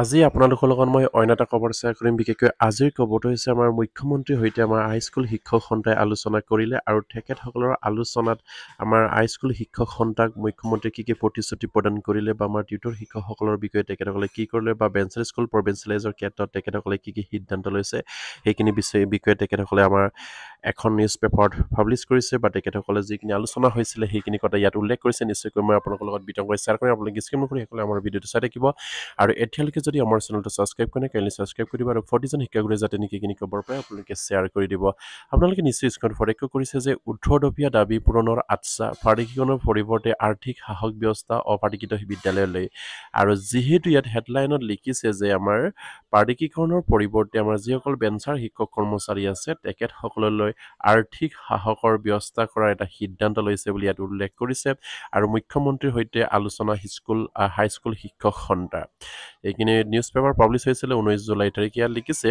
আজি আপোনালোকৰ লগত মই অন্য এটা খবৰ শ্বেয়াৰ কৰিম বিশেষকৈ আজিৰ খবৰটো হৈছে আমাৰ মুখ্যমন্ত্ৰীৰ সৈতে আমাৰ হাইস্কুল শিক্ষক সন্থাই আলোচনা কৰিলে আৰু তেখেতসকলৰ আলোচনাত আমাৰ হাইস্কুল শিক্ষক সন্থাক মুখ্যমন্ত্ৰীয়ে কি প্ৰতিশ্ৰুতি প্ৰদান কৰিলে বা আমাৰ টিউটৰ শিক্ষকসকলৰ বিষয়ে তেখেতসকলে কি কৰিলে বা বেঞ্চেল স্কুল প্ৰভিঞ্চিয়েলাইজৰ ক্ষেত্ৰত তেখেতসকলে কি সিদ্ধান্ত লৈছে সেইখিনি বিষয়ে তেখেতসকলে আমাৰ এখন নিউজ পেপাৰত পাব্লিছ কৰিছে বা তেখেতসকলে যিখিনি আলোচনা হৈছিলে সেইখিনি কথা ইয়াত উল্লেখ কৰিছে নিশ্চয়কৈ মই আপোনালোকৰ লগত বিতংকৈ শ্বেয়াৰ কৰিম আপোনালোকে স্ক্ৰীন কৰি সকলোৱে আমাৰ ভিডিঅ'টো চাই থাকিব আৰু এতিয়ালৈকে যদি আমাৰ চেনেলটো ছাবস্ক্ৰাইব কৰে কাইণ্ডলি ছাবস্ক্ৰাইব কৰি দিব আৰু প্ৰতিজন শিক্ষাগুৰুৱে যাতে নেকি খবৰ পায় আপোনালোকে শ্বেয়াৰ কৰি দিব আপোনালোকে নিশ্চয় স্ক্ৰীনত ফটো কৰিছে যে 18 দফীয়া দাবী পূৰণৰ আশ্বাস প্ৰাদেশিকৰণৰ পৰিৱৰ্তে আৰ্থিক সাহস ব্যৱস্থা অপাৰ্টিকিত বিদ্যালয়লৈ আৰু যিহেতু ইয়াত হেডলাইনত লিখিছে যে আমাৰ প্ৰাদেশিকৰণৰ পৰিৱৰ্তে আমাৰ যিসকল বেঞ্চাৰ শিক্ষক কৰ্মচাৰী আছে তেখেতসকললৈ আৰ্থিক সাহসৰ ব্যৱস্থা কৰাৰ এটা সিদ্ধান্ত লৈছে বুলি ইয়াত উল্লেখ কৰিছে আৰু মুখ্যমন্ত্ৰীৰ সৈতে আলোচনা হাইস্কুল শিক্ষক সন্থা এইখিনি নিউজ পেপাৰ পাব্লিছ হৈছিলে 19 জুলাই তাৰিখে ইয়াত লিখিছে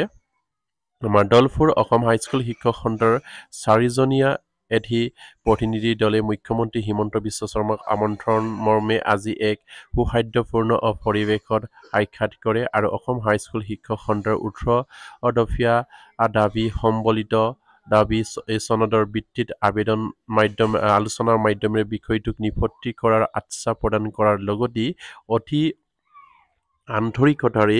আমাৰ দলফুৰ অসম হাইস্কুল শিক্ষক সন্থাৰ 4জনীয়া প্ৰতিনিধি দলে মুখ্যমন্ত্ৰী হিমন্ত বিশ্ব শৰ্মাক আমন্ত্ৰণ মৰ্মে আজি এক সুখাদ্যপূৰ্ণ পৰিৱেশত সাক্ষাৎ কৰে আৰু অসম হাইস্কুল শিক্ষক সন্থাৰ 18 দফীয়া দাবী সম্বলিত দাবী এই চনদৰ ভিত্তিত আলোচনাৰ মাধ্যমেৰে বিষয়টোক নিষ্পত্তি কৰাৰ আশ্বাস প্ৰদান কৰাৰ লগতে অতি আন্তৰিকতাৰে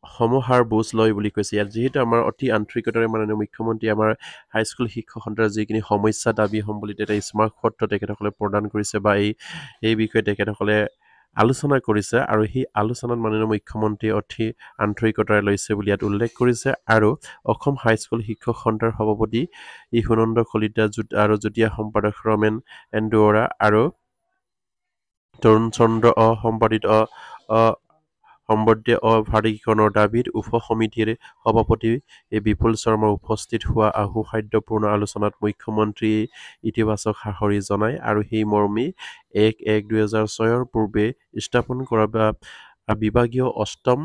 সমাহাৰ বুজ লয় বুলি কৈছে ইয়াত যিহেতু আমাৰ অতি আন্তৰিকতাৰে মাননীয় মুখ্যমন্ত্ৰী আমাৰ হাইস্কুল শিক্ষক সন্থাৰ যিখিনি সমস্যা দাবী সম্বলিত এটা স্মাৰক পত্ৰ তেখেতসকলে প্ৰদান কৰিছে বা এই বিষয়ে তেখেতসকলে আলোচনা কৰিছে আৰু সেই আলোচনাত মাননীয় মুখ্যমন্ত্ৰীয়ে অতি আন্তৰিকতাৰে লৈছে বুলি ইয়াত উল্লেখ কৰিছে আৰু অসম হাইস্কুল শিক্ষক সন্থাৰ সভাপতি ইহুনন্দ কলিতা আৰু যুটীয়া সম্পাদক ৰমেন এণ্ডুৱৰা আৰু তৰুণ চন্দ্ৰ সম্বন্ধীয় প্ৰাদেশিকৰণৰ দাবীত উপ সমিতিৰ সভাপতি বিপুল শৰ্মা উপস্থিত হোৱা সুখাদ্যপূৰ্ণ আলোচনাত মুখ্যমন্ত্ৰীয়ে ইতিবাচক সাহসী জনায় আৰু সেই মৰ্মে 1-1-2006 পূৰ্বে স্থাপন কৰা বিভাগীয় অষ্টম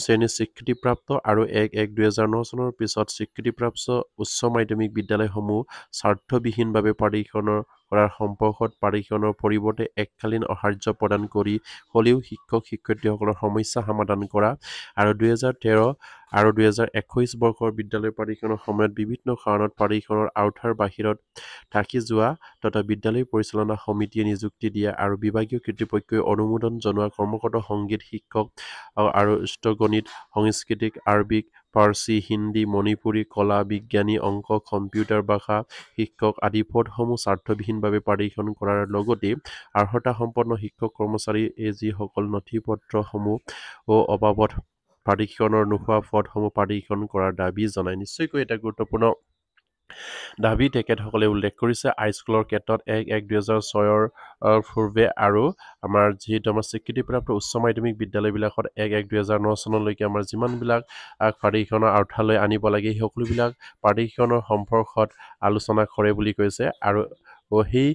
শ্ৰেণীৰ স্বীকৃতিপ্ৰাপ্ত আৰু 1-1-2009 চনৰ পিছত স্বীকৃতিপ্ৰাপ্ত উচ্চ মাধ্যমিক বিদ্যালয়সমূহ স্বাৰ্থবিহীনভাৱে প্ৰাদেশিকৰণৰ কৰাৰ সম্পৰ্কত প্ৰাদেশিকৰণৰ পৰিৱৰ্তে এককালীন সাহায্য প্ৰদান কৰি হ'লেও শিক্ষক শিক্ষয়িত্ৰীসকলৰ সমস্যা সমাধান কৰা আৰু 2013 আৰু 2021 বৰ্ষৰ বিদ্যালয় প্ৰাদেশিকৰণৰ সময়ত বিভিন্ন কাৰণত প্ৰাদেশিকৰণৰ আওতাৰ বাহিৰত থাকি যোৱা তথা বিদ্যালয় পৰিচালনা সমিতিয়ে নিযুক্তি দিয়া আৰু বিভাগীয় কৰ্তৃপক্ষই অনুমোদন জনোৱা কৰ্মৰত সংগীত শিক্ষক আৰু গণিত সাংস্কৃতিক আৰবিক ফাৰ্চী হিন্দী মণিপুৰী কলা বিজ্ঞানী অংক কম্পিউটাৰ ভাষা শিক্ষক আদি পদসমূহ স্বাৰ্থবিহীনভাৱে প্ৰাদেশিকৰণ কৰাৰ লগতে অৰ্হতা সম্পন্ন শিক্ষক কৰ্মচাৰী যিসকল নথিপত্ৰসমূহ অভাৱত প্ৰাদেশিকৰণৰ নোহোৱা পদসমূহ প্ৰাদেশিকৰণ কৰাৰ দাবী জনায় নিশ্চয়কৈ এটা গুৰুত্বপূৰ্ণ দাবী তেখেতসকলে উল্লেখ কৰিছে হাইস্কুলৰ ক্ষেত্ৰত 1-1-2006 পূৰ্বে আৰু আমাৰ যিহেতু আমাৰ স্বীকৃতিপ্ৰাপ্ত উচ্চ মাধ্যমিক বিদ্যালয়বিলাকত 1-1-2009 চনলৈকে আমাৰ যিমানবিলাক প্ৰাদেশিকৰণৰ আওতালৈ আনিব লাগে সেই সকলোবিলাক প্ৰাদেশিকৰণৰ সম্পৰ্কত আলোচনা কৰে বুলি কৈছে আৰু সেই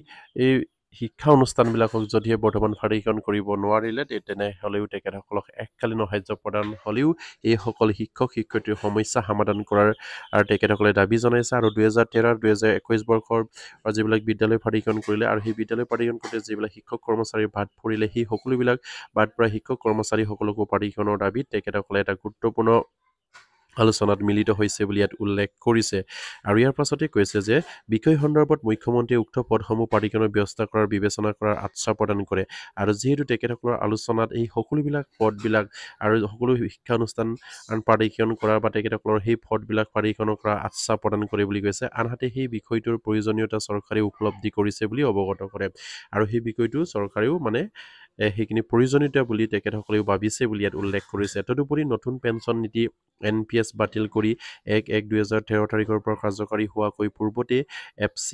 শিক্ষা অনুষ্ঠানবিলাকক যদিহে বৰ্তমান প্ৰাদেশিকৰণ কৰিব নোৱাৰিলে তেনেহ'লেও তেখেতসকলক এককালীন সাহায্য প্ৰদান হ'লেও এইসকল শিক্ষক শিক্ষয়িত্ৰীৰ সমস্যা সমাধান কৰাৰ আৰু তেখেতসকলে দাবী জনাইছে আৰু 2013-2021 বৰ্ষৰ যিবিলাক বিদ্যালয় প্ৰাদেশিকৰণ কৰিলে আৰু সেই বিদ্যালয় প্ৰাদেশিকৰণ কৰোঁতে যিবিলাক শিক্ষক কৰ্মচাৰী বাদ পৰিলে সেই সকলোবিলাক বাদ পৰা শিক্ষক কৰ্মচাৰীসকলকো প্ৰাদেশিকৰণৰ দাবীত তেখেতসকলে এটা গুৰুত্বপূৰ্ণ আলোচনাত মিলিত হৈছে বুলি ইয়াত উল্লেখ কৰিছে আৰু ইয়াৰ পাছতে কৈছে যে বিষয় সন্দৰ্ভত মুখ্যমন্ত্ৰীয়ে উক্ত পদসমূহ প্ৰাদেশিকৰণৰ ব্যৱস্থা কৰাৰ বিবেচনা কৰাৰ আশ্বাস প্ৰদান কৰে আৰু যিহেতু তেখেতসকলৰ আলোচনাত এই সকলোবিলাক পদবিলাক আৰু সকলো শিক্ষা অনুষ্ঠান প্ৰাদেশিকৰণ কৰাৰ বা তেখেতসকলৰ সেই পদবিলাক প্ৰাদেশিকৰণ কৰাৰ আশ্বাস প্ৰদান কৰে বুলি কৈছে আনহাতে সেই বিষয়টোৰ প্ৰয়োজনীয়তা চৰকাৰে উপলব্ধি কৰিছে বুলি অৱগত কৰে আৰু সেই বিষয়টো চৰকাৰেও মানে সেইখিনি প্ৰয়োজনীয়তা বুলি তেখেতসকলেও ভাবিছে বুলি ইয়াত উল্লেখ কৰিছে তদুপৰি নতুন পেঞ্চন নীতি NPS বাতিল কৰি 1-1-2013 তাৰিখৰ পৰা কাৰ্যকাৰী হোৱাকৈ পূৰ্বতে FC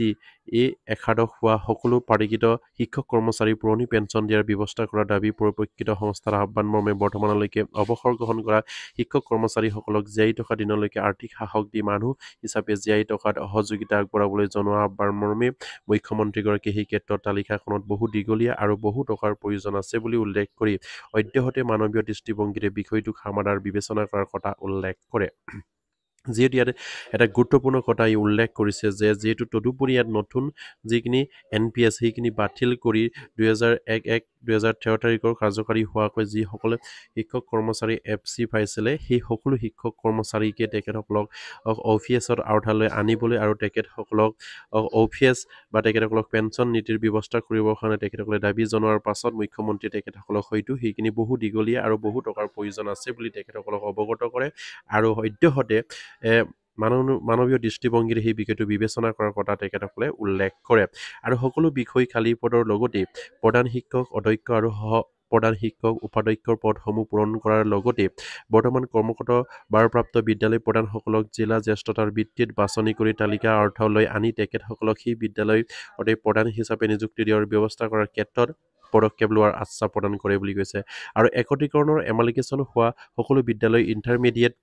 একাদশ হোৱা সকলো প্ৰাদেশিক শিক্ষক কৰ্মচাৰী পুৰণি পেঞ্চন দিয়াৰ ব্যৱস্থা কৰাৰ দাবী পৰিপ্ৰেক্ষিত সংস্থাৰ আহ্বান মৰ্মে বৰ্তমানলৈকে অৱসৰ গ্ৰহণ কৰা শিক্ষক কৰ্মচাৰীসকলক জীয়াই থকা দিনলৈকে আৰ্থিক সাহস দি মানুহ হিচাপে জীয়াই থকাত সহযোগিতা আগবঢ়াবলৈ জনোৱা আহ্বান মৰ্মে মুখ্যমন্ত্ৰীগৰাকীয়ে সেই ক্ষেত্ৰত তালিকাখনত বহু দীঘলীয়া আৰু বহু টকাৰ প্ৰয়োজন আছে বুলি উল্লেখ কৰি অদ্যহতে মানৱীয় দৃষ্টিভংগীৰে বিষয়টোক সমাধাৰ বিবেচনা কৰাৰ কথা উল্লেখ কৰে যিহেতু ইয়াত এটা গুৰুত্বপূৰ্ণ কথা উল্লেখ কৰিছে যে যিহেতু তদুপৰি ইয়াত নতুন যিখিনি NPS সেইখিনি বাতিল কৰি 2013 তাৰিখৰ কাৰ্যকাৰী হোৱাকৈ যিসকলে শিক্ষক কৰ্মচাৰী FC পাইছিলে সেই সকলো শিক্ষক কৰ্মচাৰীকে তেখেতসকলক অফিচত আওতালৈ আনিবলৈ আৰু তেখেতসকলক অফিচ বা তেখেতসকলক পেঞ্চন নীতিৰ ব্যৱস্থা কৰিবৰ কাৰণে তেখেতসকলে দাবী জনোৱাৰ পাছত মুখ্যমন্ত্ৰীয়ে তেখেতসকলক হয়তো সেইখিনি বহু দীঘলীয়া আৰু বহু টকাৰ প্ৰয়োজন আছে বুলি তেখেতসকলক অৱগত কৰে আৰু সদ্যহতে মানৱীয় দৃষ্টিভংগীৰে সেই বিষয়টো বিবেচনা কৰাৰ কথা তেখেতসকলে উল্লেখ কৰে আৰু সকলো বিষয় খালী পদৰ লগতে প্ৰধান শিক্ষক অধ্যক্ষ আৰু সহ প্ৰধান শিক্ষক উপাধ্যক্ষৰ পদসমূহ পূৰণ কৰাৰ লগতে বৰ্তমান কৰ্মৰত ভাৰপ্ৰাপ্ত বিদ্যালয় প্ৰধানসকলক জিলা জ্যেষ্ঠতাৰ ভিত্তিত বাছনি কৰি তালিকা অৰ্থলৈ আনি তেখেতসকলক সেই বিদ্যালয় প্ৰধান হিচাপে নিযুক্তি দিয়াৰ ব্যৱস্থা কৰাৰ ক্ষেত্ৰত পদক্ষেপ লোৱাৰ আশ্বাস প্ৰদান কৰে বুলি কৈছে আৰু একত্ৰীকৰণৰ এমালিকেশ্যন হোৱা সকলো বিদ্যালয় ইণ্টাৰমিডিয়েট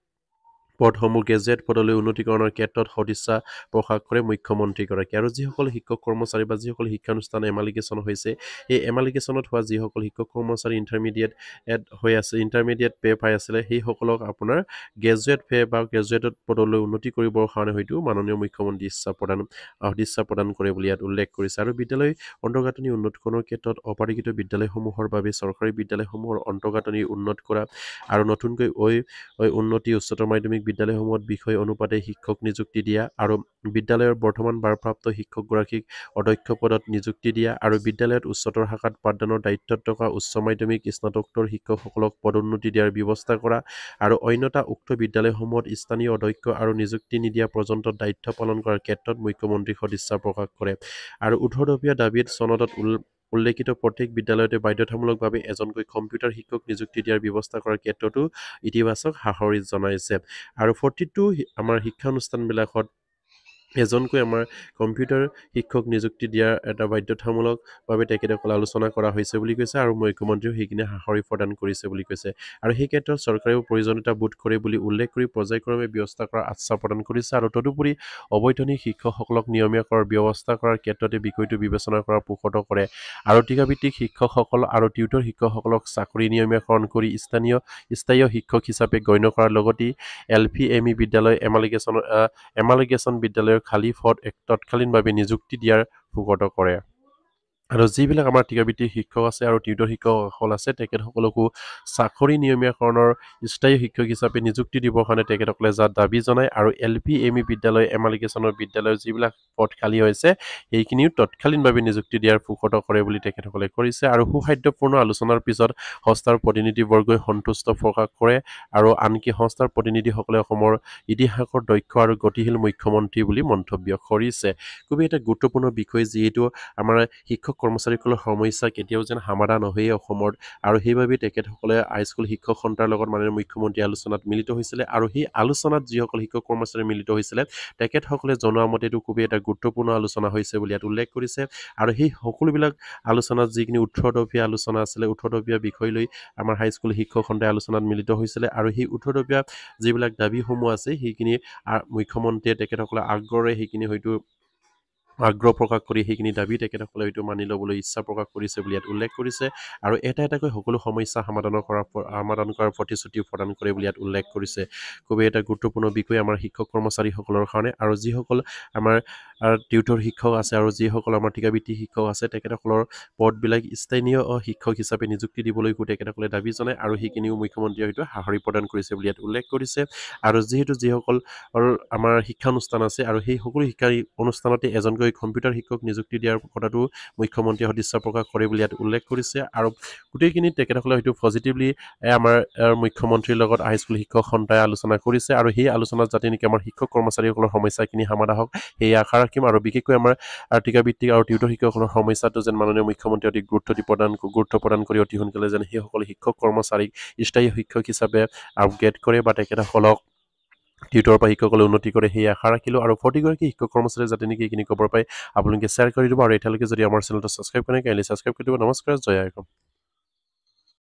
পদসমূহ গেজেট পদলৈ উন্নীতকৰণৰ ক্ষেত্ৰত সদিচ্ছা প্ৰকাশ কৰে মুখ্যমন্ত্ৰীগৰাকী আৰু যিসকল শিক্ষক কৰ্মচাৰী বা যিসকল শিক্ষানুষ্ঠান এমালিকেশ্যন হৈছে এই এমালিকেশ্যনত হোৱা যিসকল শিক্ষক কৰ্মচাৰী ইণ্টাৰমিডিয়েট পে পাই আছিলে সেইসকলক আপোনাৰ গ্ৰেজুৱেট পে বা গ্ৰেজুৱেটত পদলৈ উন্নতি কৰিবৰ কাৰণে হয়তো মাননীয় মুখ্যমন্ত্ৰী সদিচ্ছা প্ৰদান কৰে বুলি ইয়াত উল্লেখ কৰিছে আৰু বিদ্যালয় অন্তৰ্গাঁথনি উন্নতকৰণৰ ক্ষেত্ৰত অপাৰিকৃত বিদ্যালয়সমূহৰ বাবে চৰকাৰী বিদ্যালয়সমূহৰ অন্তৰ্গাঁথনি উন্নত কৰা আৰু নতুনকৈ উন্নতি উচ্চতৰ মাধ্যমিক বিদ্যালয়সমূহত বিষয় অনুপাতে শিক্ষক নিযুক্তি দিয়া আৰু বিদ্যালয়ৰ বৰ্তমান ভাৰপ্ৰাপ্ত শিক্ষকগৰাকীক অধ্যক্ষ পদত নিযুক্তি দিয়া আৰু বিদ্যালয়ত উচ্চতৰ শাখাত পাঠদানৰ দায়িত্বত থকা উচ্চ মাধ্যমিক স্নাতকোত্তৰ শিক্ষকসকলক পদোন্নতি দিয়াৰ ব্যৱস্থা কৰা আৰু অন্যথা উক্ত বিদ্যালয়সমূহত স্থানীয় অধ্যক্ষ আৰু নিযুক্তি নিদিয়া পৰ্যন্ত দায়িত্ব পালন কৰাৰ ক্ষেত্ৰত মুখ্যমন্ত্ৰী সদিচ্ছা প্ৰকাশ কৰে আৰু উৰ্ধদপীয় দাবীত চনদত উল্লেখিত প্ৰত্যেক বিদ্যালয়তে বাধ্যতামূলকভাৱে এজনকৈ কম্পিউটাৰ শিক্ষক নিযুক্তি দিয়াৰ ব্যৱস্থা কৰাৰ ক্ষেত্ৰতো ইতিবাচক সাহস জনাইছে আৰু প্ৰতিটো আমাৰ শিক্ষানুষ্ঠানবিলাকত এজনকৈ আমাৰ কম্পিউটাৰ শিক্ষক নিযুক্তি দিয়াৰ এটা বাধ্যতামূলকভাৱে তেখেতসকলে আলোচনা কৰা হৈছে বুলি কৈছে আৰু মুখ্যমন্ত্ৰীয়েও সেইখিনি সাহস প্ৰদান কৰিছে বুলি কৈছে আৰু সেই ক্ষেত্ৰত চৰকাৰেও প্ৰয়োজনীয়তা বোধ কৰে বুলি উল্লেখ কৰি পৰ্যায়ক্ৰমে ব্যৱস্থা কৰাৰ আশ্বাস প্ৰদান কৰিছে আৰু তদুপৰি অবৈতনিক শিক্ষকসকলক নিয়মীয়া কৰাৰ ব্যৱস্থা কৰাৰ ক্ষেত্ৰতে বিষয়টো বিবেচনা কৰাৰ পোষকতা কৰে আৰু টীকাভিত্তিক শিক্ষকসকল আৰু টিউটৰ শিক্ষকসকলক চাকৰি নিয়মীয়াকৰণ কৰি স্থায়ী শিক্ষক হিচাপে গণ্য কৰাৰ লগতে LPME বিদ্যালয় এমালিকেশ্যন বিদ্যালয়ৰ খালী পদ তৎকালীনভাৱে নিযুক্তি দিয়াৰ পোষকতা কৰে আৰু যিবিলাক আমাৰ টীকাভিত্তিক শিক্ষক আছে আৰু টিউটৰ শিক্ষকসকল আছে তেখেতসকলকো চাকৰি নিয়মীয়াকৰণৰ স্থায়ী শিক্ষক হিচাপে নিযুক্তি দিবৰ কাৰণে তেখেতসকলে দাবী জনায় আৰু LPME বিদ্যালয় এমালিকেশ্যনৰ বিদ্যালয়ৰ যিবিলাক পদ খালী হৈছে সেইখিনিও তৎকালীনভাৱে নিযুক্তি দিয়াৰ পোষকতা কৰে বুলি তেখেতসকলে কৰিছে আৰু সুসাধ্যপূৰ্ণ আলোচনাৰ পিছত সংস্থাৰ প্ৰতিনিধিবৰ্গই সন্তুষ্ট প্ৰকাশ কৰে আৰু আনকি সংস্থাৰ প্ৰতিনিধিসকলে অসমৰ ইতিহাসৰ দক্ষ আৰু গতিশীল মুখ্যমন্ত্ৰী বুলি মন্তব্য কৰিছে খুবেই এটা গুৰুত্বপূৰ্ণ বিষয় যিহেতু আমাৰ শিক্ষক কৰ্মচাৰীসকলৰ সমস্যা কেতিয়াও যেন সমাধান নহয়েই অসমত আৰু সেইবাবে তেখেতসকলে হাইস্কুল শিক্ষক সন্থাৰ লগত মাননীয় মুখ্যমন্ত্ৰী আলোচনাত মিলিত হৈছিলে আৰু সেই আলোচনাত যিসকল শিক্ষক কৰ্মচাৰী মিলিত হৈছিলে তেখেতসকলে জনোৱা মতেতো খুবেই এটা গুৰুত্বপূৰ্ণ আলোচনা হৈছে বুলি ইয়াত উল্লেখ কৰিছে আৰু সেই সকলোবিলাক আলোচনাত যিখিনি উত্তৰদপীয়া আলোচনা আছিলে উত্তৰদপীয়া বিষয় লৈ আমাৰ হাইস্কুল শিক্ষক সন্থাই আলোচনাত মিলিত হৈছিলে আৰু সেই উত্তৰদপীয়া যিবিলাক দাবীসমূহ আছে সেইখিনি মুখ্যমন্ত্ৰীয়ে তেখেতসকলে আগ্ৰহেৰে সেইখিনি হয়তো আগ্ৰহ প্ৰকাশ কৰি সেইখিনি দাবী তেখেতসকলে হয়তো মানি ল'বলৈ ইচ্ছা প্ৰকাশ কৰিছে বুলি ইয়াত উল্লেখ কৰিছে আৰু এটাকৈ সকলো সমস্যা সমাধান কৰাৰ প্ৰতিশ্ৰুতি প্ৰদান কৰে বুলি ইয়াত উল্লেখ কৰিছে খুবেই এটা গুৰুত্বপূৰ্ণ বিষয় আমাৰ শিক্ষক কৰ্মচাৰীসকলৰ কাৰণে আৰু যিসকল আমাৰ টিউটৰ শিক্ষক আছে আৰু যিসকল আমাৰ টীকাভিত্তিক শিক্ষক আছে তেখেতসকলৰ পদবিলাক স্থানীয় শিক্ষক হিচাপে নিযুক্তি দিবলৈকো তেখেতসকলে দাবী জনায় আৰু সেইখিনিও মুখ্যমন্ত্ৰীয়ে হয়তো সাহস প্ৰদান কৰিছে বুলি ইয়াত উল্লেখ কৰিছে আৰু যিহেতু যিসকল আমাৰ শিক্ষানুষ্ঠান আছে আৰু সেই সকলো শিক্ষা অনুষ্ঠানতে এজনকৈ কম্পিউটাৰ শিক্ষক নিযুক্তি দিয়াৰ কথাটো মুখ্যমন্ত্ৰীয়ে সদিচ্ছা প্ৰকাশ কৰে বুলি ইয়াত উল্লেখ কৰিছে আৰু গোটেইখিনি তেখেতসকলে হয়তো পজিটিভলি আমাৰ মুখ্যমন্ত্ৰীৰ লগত হাইস্কুল শিক্ষক সন্থাই আলোচনা কৰিছে আৰু সেই আলোচনাত যাতে নেকি আমাৰ শিক্ষক কৰ্মচাৰীসকলৰ সমস্যাখিনি সমাধান হওক সেই আশা ৰাখিম আৰু বিশেষকৈ আমাৰ টীকাভিত্তিক আৰু টিউটৰ শিক্ষকসকলৰ সমস্যাটো যেন মাননীয় মুখ্যমন্ত্ৰীয়ে অতি গুৰুত্ব প্ৰদান কৰি অতি সোনকালে যেন সেইসকলে শিক্ষক কৰ্মচাৰীক স্থায়ী শিক্ষক হিচাপে আপগ্ৰেড কৰে বা তেখেতসকলক টিউটৰ পৰা শিক্ষকসকলে উন্নতি কৰে সেই আশা ৰাখিলোঁ আৰু প্ৰতিগৰাকী শিক্ষক কৰ্মচাৰীয়ে যাতে নেকি এইখিনি খবৰ পায় আপোনালোকে শ্বেয়াৰ কৰি দিব আৰু এতিয়ালৈকে যদি আমাৰ চেনেলটো ছাবস্ক্ৰাইব কৰে কাইণ্ডলি ছাবস্ক্ৰাইব কৰি দিব নমস্কাৰ জয় আইকম